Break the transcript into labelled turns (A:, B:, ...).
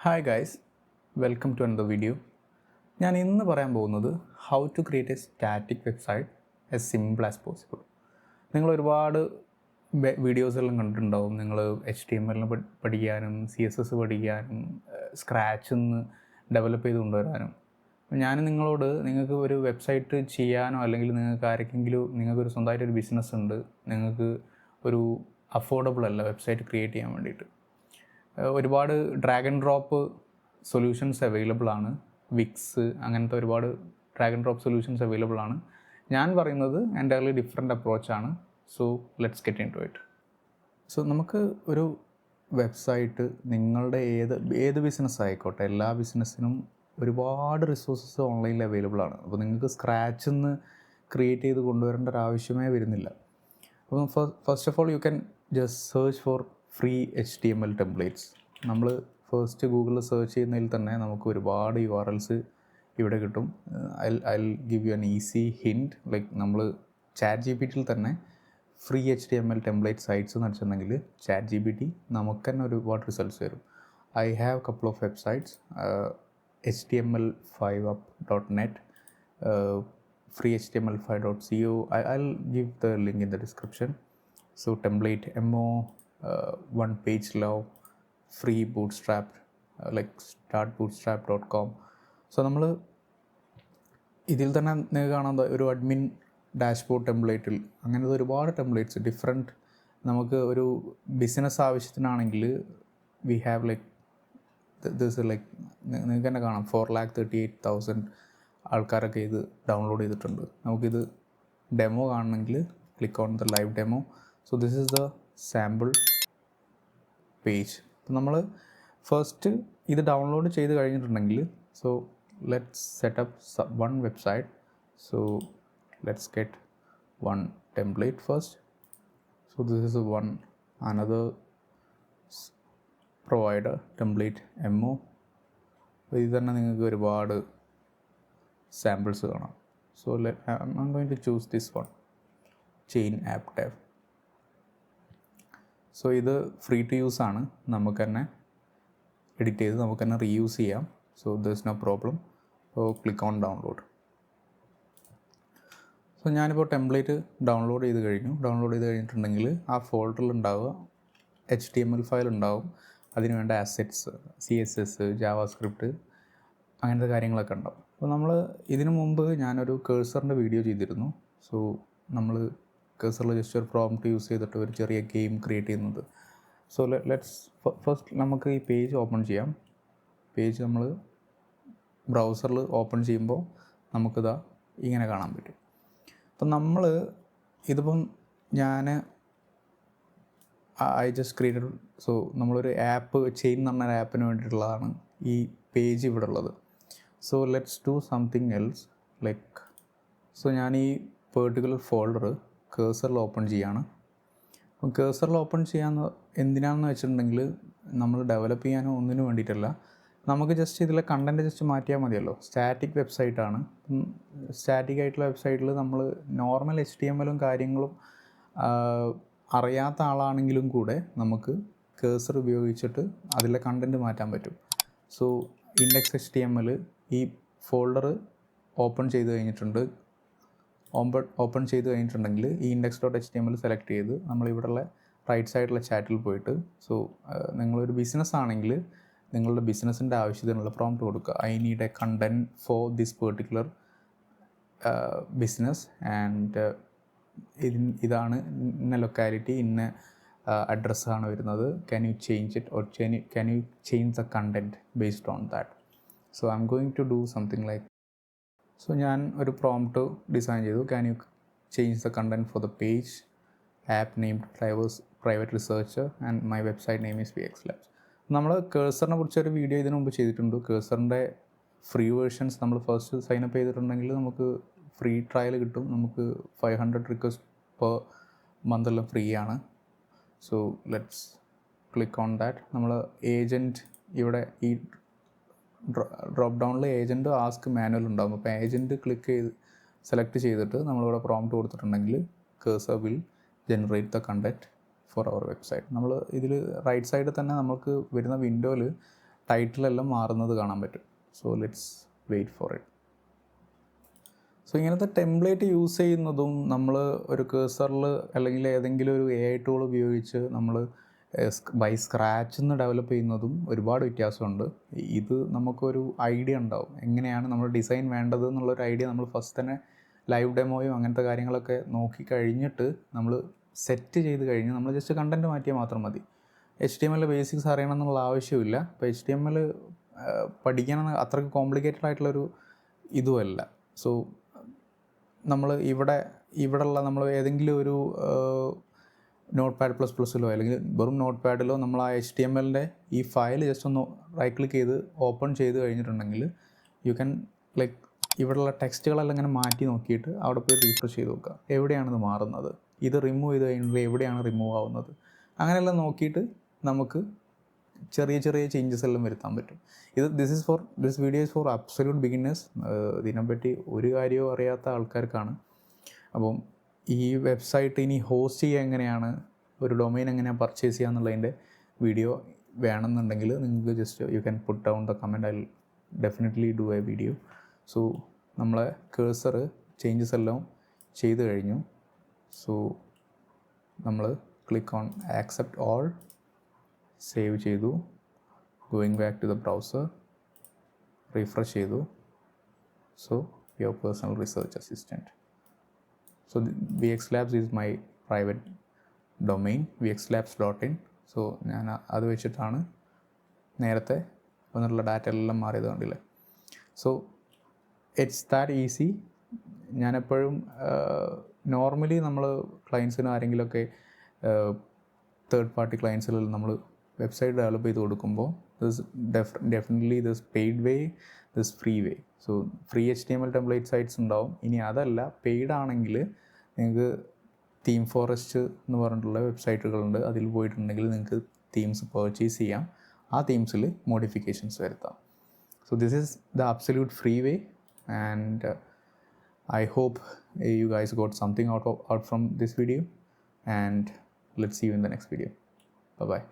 A: Hi guys, welcome to another video. ഞാൻ ഇന്ന് പറയാൻ പോകുന്നത് how to create a static website as simple as possible. നിങ്ങൾ ഒരുപാട് വീഡിയോസെല്ലാം കണ്ടിട്ടുണ്ടാവും. നിങ്ങൾ HTML പഠിക്കാനും CSS പഠിക്കാനും സ്ക്രാച്ചിൽ നിന്ന് ഡെവലപ്പ് ചെയ്ത് കൊണ്ടുവരാനും. ഞാൻ നിങ്ങളോട് നിങ്ങൾക്ക് ഒരു വെബ്സൈറ്റ് ചെയ്യാനോ അല്ലെങ്കിൽ നിങ്ങൾക്കൊരു സ്വന്തമായിട്ടൊരു ബിസിനസ് ഉണ്ട്, നിങ്ങൾക്ക് ഒരു അഫോർഡബിൾ അല്ല വെബ്സൈറ്റ് ക്രിയേറ്റ് ചെയ്യാൻ വേണ്ടിയിട്ട്. ഒരുപാട് drag and drop solutions available ആണ്. വിക്സ് അങ്ങനത്തെ ഒരുപാട് drag and drop solutions available ആണ്. ഞാൻ പറയുന്നത് എൻ്റയർലി ഡിഫറെൻ്റ് അപ്രോച്ചാണ്. So let's get into it. So നമുക്ക് ഒരു വെബ്സൈറ്റ് നിങ്ങളുടെ ഏത് ബിസിനസ് ആയിക്കോട്ടെ, എല്ലാ ബിസിനസ്സിനും ഒരുപാട് റിസോഴ്സസ് ഓൺലൈനിൽ അവൈലബിൾ ആണ്. അപ്പോൾ നിങ്ങൾക്ക് സ്ക്രാച്ചിൽ നിന്ന് ക്രിയേറ്റ് ചെയ്ത് കൊണ്ടുവരേണ്ട ഒരു ആവശ്യമേ വരുന്നില്ല. അപ്പം first of all you can just search for free HTML templates. നമ്മൾ ഫസ്റ്റ് ഗൂഗിളിൽ സെർച്ച് ചെയ്യുന്നതിൽ തന്നെ നമുക്ക് ഒരുപാട് URLs ഇവിടെ കിട്ടും. I give you an easy hint. Like നമ്മൾ ChatGPTയിൽ തന്നെ ഫ്രീ HTML ടെംപ്ലേറ്റ് സൈറ്റ്സ് എന്ന് വെച്ചിട്ടുണ്ടെങ്കിൽ ChatGPT നമുക്ക് തന്നെ ഒരുപാട് റിസൾട്ട്സ് തരും. I have couple of websites, html5up.net, freehtml5.co. I'll give the link in the description. So template MO, one page love, free bootstrap, like startbootstrap.com. So നമ്മൾ ഇതിൽ തന്നെ നിങ്ങൾക്ക് കാണാൻ ഒരു അഡ്മിൻ ഡാഷ്ബോർഡ് ടെംപ്ലേറ്റിൽ അങ്ങനത്തെ ഒരുപാട് ടെംപ്ലേറ്റ്സ് ഡിഫറെൻറ്റ്. നമുക്ക് ഒരു ബിസിനസ് ആവശ്യത്തിനാണെങ്കിൽ we have like this like നിങ്ങൾക്ക് തന്നെ കാണാം 4,38,000 ആൾക്കാരൊക്കെ ഇത് ഡൗൺലോഡ് ചെയ്തിട്ടുണ്ട്. നമുക്കിത് ഡെമോ കാണണമെങ്കിൽ click on the live demo. So this is the sample page. അപ്പോൾ നമ്മൾ ഫസ്റ്റ് ഇത് ഡൗൺലോഡ് ചെയ്ത് കഴിഞ്ഞിട്ടുണ്ടെങ്കിൽ so let's setup one website. So let's get one template first. So this is one another provider template MO. ഇത് തന്നെ നിങ്ങൾക്ക് ഒരുപാട് samples കാണാം. So I'm going to choose this one, chain app tab. So ഇത് free to use ആണ്. നമുക്ക് തന്നെ edit ചെയ്ത് നമുക്ക് തന്നെ റീയൂസ് ചെയ്യാം. So there no problem. So click on download. So ഞാനിപ്പോൾ ടെംപ്ലേറ്റ് ഡൗൺലോഡ് ചെയ്ത് കഴിഞ്ഞിട്ടുണ്ടെങ്കിൽ ആ ഫോൾഡറിൽ ഉണ്ടാവുക HTML ഫയൽ ഉണ്ടാവും. അതിന് വേണ്ട അസറ്റ്സ് CSS, JavaScript അങ്ങനത്തെ കാര്യങ്ങളൊക്കെ ഉണ്ടാവും. അപ്പോൾ നമ്മൾ ഇതിനു മുമ്പ് ഞാനൊരു കേഴ്സറിൻ്റെ വീഡിയോ ചെയ്തിരുന്നു. സോ നമ്മൾ കേഴ്സറിൽ ജസ്റ്റ് ഒരു പ്രോംപ്റ്റ് യൂസ് ചെയ്തിട്ട് ഒരു ചെറിയ ഗെയിം ക്രിയേറ്റ് ചെയ്യുന്നത്. സോ ലെറ്റ്സ് ഫസ്റ്റ് നമുക്ക് ഈ പേജ് ഓപ്പൺ ചെയ്യാം. പേജ് നമ്മൾ ബ്രൗസറിൽ ഓപ്പൺ ചെയ്യുമ്പോൾ നമുക്കിതാ ഇങ്ങനെ കാണാൻ പറ്റും. അപ്പം നമ്മൾ ഇതിപ്പം ഐ ജസ്റ്റ് ക്രിയേറ്റഡ്. സോ നമ്മളൊരു ആപ്പ് ചെയിൻ എന്ന് പറഞ്ഞ ആപ്പിന് വേണ്ടിയിട്ടുള്ളതാണ് ഈ പേജ് ഇവിടെ ഉള്ളത്. So let's do something else. Like so ഞാൻ ഈ പെർട്ടിക്കുലർ ഫോൾഡർ കേഴ്സറിൽ ഓപ്പൺ ചെയ്യാണ്. അപ്പം കേഴ്സറിൽ ഓപ്പൺ എന്തിനാണെന്ന് വെച്ചിട്ടുണ്ടെങ്കിൽ നമ്മൾ ഡെവലപ്പ് ചെയ്യാനോ ഒന്നിനു വേണ്ടിയിട്ടല്ല. നമുക്ക് ജസ്റ്റ് ഇതിലെ കണ്ടൻറ്റ് ജസ്റ്റ് മാറ്റിയാൽ മതിയല്ലോ. സ്റ്റാറ്റിക് വെബ്സൈറ്റാണ്. സ്റ്റാറ്റിക് ആയിട്ടുള്ള വെബ്സൈറ്റിൽ നമ്മൾ നോർമൽ HTML കാര്യങ്ങളും അറിയാത്ത ആളാണെങ്കിലും കൂടെ നമുക്ക് കേഴ്സർ ഉപയോഗിച്ചിട്ട് അതിലെ കണ്ടൻറ്റ് മാറ്റാൻ പറ്റും. സോ ഇൻഡെക്സ് HTML ഈ ഫോൾഡർ ഓപ്പൺ ചെയ്ത് കഴിഞ്ഞിട്ടുണ്ടെങ്കിൽ ഈ index.html സെലക്ട് ചെയ്ത് നമ്മളിവിടെയുള്ള റൈറ്റ് സൈഡിലുള്ള ചാറ്റിൽ പോയിട്ട് സോ നിങ്ങളൊരു ബിസിനസ് ആണെങ്കിൽ നിങ്ങളുടെ ബിസിനസ്സിൻ്റെ ആവശ്യത്തിനുള്ള പ്രോംപ്റ്റ് കൊടുക്കുക. I need a content for this particular business and ഇതാണ് ഇന്ന ലൊക്കാലിറ്റി, ഇന്ന അഡ്രസ്സാണ് വരുന്നത്. Can you change it or can you change the content based on that. So I'm going to do something like. So ഞാൻ ഒരു prompt design ചെയ്തു. Can you change the content for the page, app named private researcher and my website name is VX Labs. നമ്മൾ കേഴ്സറിനെ കുറിച്ചൊരു video ഇതിനു മുമ്പ് ചെയ്തിട്ടുണ്ട്. കേഴ്സറിൻ്റെ ഫ്രീ വേർഷൻസ് നമ്മൾ ഫസ്റ്റ് സൈനപ്പ് ചെയ്തിട്ടുണ്ടെങ്കിൽ നമുക്ക് ഫ്രീ ട്രയൽ കിട്ടും. നമുക്ക് 500 റിക്വസ്റ്റ് പെർ മന്തെല്ലാം ഫ്രീ ആണ്. So let's click on that. നമ്മൾ ഏജൻറ്റ് ഇവിടെ ഈ ഡ്രോപ്പ് ഡൗണിൽ ഏജൻറ്റ് ആസ്ക് മാനുവൽ ഉണ്ടാകും. അപ്പോൾ ഏജൻറ്റ് സെലക്ട് ചെയ്തിട്ട് നമ്മളിവിടെ പ്രോംപ്റ്റ് കൊടുത്തിട്ടുണ്ടെങ്കിൽ Cursor will generate the content for our website. നമ്മൾ ഇതിൽ റൈറ്റ് സൈഡിൽ തന്നെ നമുക്ക് വരുന്ന വിൻഡോയിൽ ടൈറ്റിലെല്ലാം മാറുന്നത് കാണാൻ പറ്റും. So let's wait for it. So ഇങ്ങനത്തെ ടെംപ്ലേറ്റ് യൂസ് ചെയ്യുന്നതും നമ്മൾ ഒരു കേഴ്സറിൽ അല്ലെങ്കിൽ ഏതെങ്കിലും ഒരു AI ടൂൾ ഉപയോഗിച്ച് നമ്മൾ ബൈ സ്ക്രാച്ചിൽ നിന്ന് ഡെവലപ്പ് ചെയ്യുന്നതും ഒരുപാട് വ്യത്യാസമുണ്ട്. ഇത് നമുക്കൊരു ഐഡിയ ഉണ്ടാവും എങ്ങനെയാണ് നമ്മൾ ഡിസൈൻ വേണ്ടത് എന്നുള്ളൊരു ഐഡിയ നമ്മൾ ഫസ്റ്റ് തന്നെ ലൈവ് ഡെമോയും അങ്ങനത്തെ കാര്യങ്ങളൊക്കെ നോക്കി കഴിഞ്ഞിട്ട് നമ്മൾ സെറ്റ് ചെയ്ത് കഴിഞ്ഞ് നമ്മൾ ജസ്റ്റ് കണ്ടൻറ്റ് മാറ്റിയാൽ മാത്രം മതി. HTML ബേസിക്സ് അറിയണം എന്നുള്ള ആവശ്യമില്ല. ഇപ്പോൾ HTML പഠിക്കാൻ അത്രയ്ക്ക് കോംപ്ലിക്കേറ്റഡ് ആയിട്ടുള്ളൊരു ഇതുമല്ല. സോ നമ്മൾ ഇവിടെയുള്ള നമ്മൾ ഏതെങ്കിലും ഒരു Notepad++ലോ അല്ലെങ്കിൽ വെറും നോട്ട്പാഡിലോ നമ്മൾ ആ HTMLൻ്റെ ഈ ഫയൽ ജസ്റ്റ് ഒന്ന് റൈറ്റ് ക്ലിക്ക് ചെയ്ത് ഓപ്പൺ ചെയ്ത് കഴിഞ്ഞിട്ടുണ്ടെങ്കിൽ യു ക്യാൻ ലൈക്ക് ഇവിടെയുള്ള ടെക്സ്റ്റുകളെല്ലാം ഇങ്ങനെ മാറ്റി നോക്കിയിട്ട് അവിടെ പോയി റീഫ്രഷ് ചെയ്ത് നോക്കുക, എവിടെയാണിത് മാറുന്നത്, ഇത് റിമൂവ് ചെയ്ത് കഴിഞ്ഞിട്ട് എവിടെയാണ് റിമൂവ് ആവുന്നത്, അങ്ങനെയെല്ലാം നോക്കിയിട്ട് നമുക്ക് ചെറിയ ചെറിയ ചേഞ്ചസ് എല്ലാം വരുത്താൻ പറ്റും. This video is for absolute beginners. ഇതിനെപ്പറ്റി ഒരു കാര്യവും അറിയാത്ത ആൾക്കാർക്കാണ്. അപ്പം ഈ വെബ്സൈറ്റ് ഇനി ഹോസ്റ്റ് ചെയ്യുക എങ്ങനെയാണ്, ഒരു ഡൊമൈൻ എങ്ങനെയാണ് പർച്ചേസ് ചെയ്യുക എന്നുള്ളതിൻ്റെ വീഡിയോ വേണമെന്നുണ്ടെങ്കിൽ നിങ്ങൾക്ക് just you can put down the comment. I will definitely do a video. So നമ്മളെ കേഴ്സർ ചേഞ്ചസ് എല്ലാം ചെയ്ത് കഴിഞ്ഞു. സോ നമ്മൾ click on accept all, save ചെയ്തു, going back to the browser, refresh ചെയ്തു. So your personal research assistant. So VxLabs is my private domain, vxlabs.in. So ഞാൻ അത് വെച്ചിട്ടാണ് നേരത്തെ വന്നിട്ടുള്ള ഡാറ്റ എല്ലാം മാറിയത് കണ്ടില്ലേ. So it's that easy. ഞാനെപ്പോഴും നോർമലി നമ്മൾ ക്ലയൻസിന് ആരെങ്കിലുമൊക്കെ തേർഡ് പാർട്ടി ക്ലയൻസിൽ നമ്മൾ വെബ്സൈറ്റ് ഡെവലപ്പ് ചെയ്ത് കൊടുക്കുമ്പോൾ definitely this paid way, this free way. So free HTML template sites ഉണ്ടാവും. ഇനി അതല്ല, പെയ്ഡ് ആണെങ്കിൽ നിങ്ങൾക്ക് തീം ഫോറസ്റ്റ് എന്ന് പറഞ്ഞിട്ടുള്ള വെബ്സൈറ്റുകളുണ്ട്. അതിൽ പോയിട്ടുണ്ടെങ്കിൽ നിങ്ങൾക്ക് തീംസ് പർച്ചേസ് ചെയ്യാം. ആ തീംസിൽ മോഡിഫിക്കേഷൻസ് വരുത്താം. So this is the absolute free way and I hope you guys got something out from this video, and let's see you in the next video. Bye bye.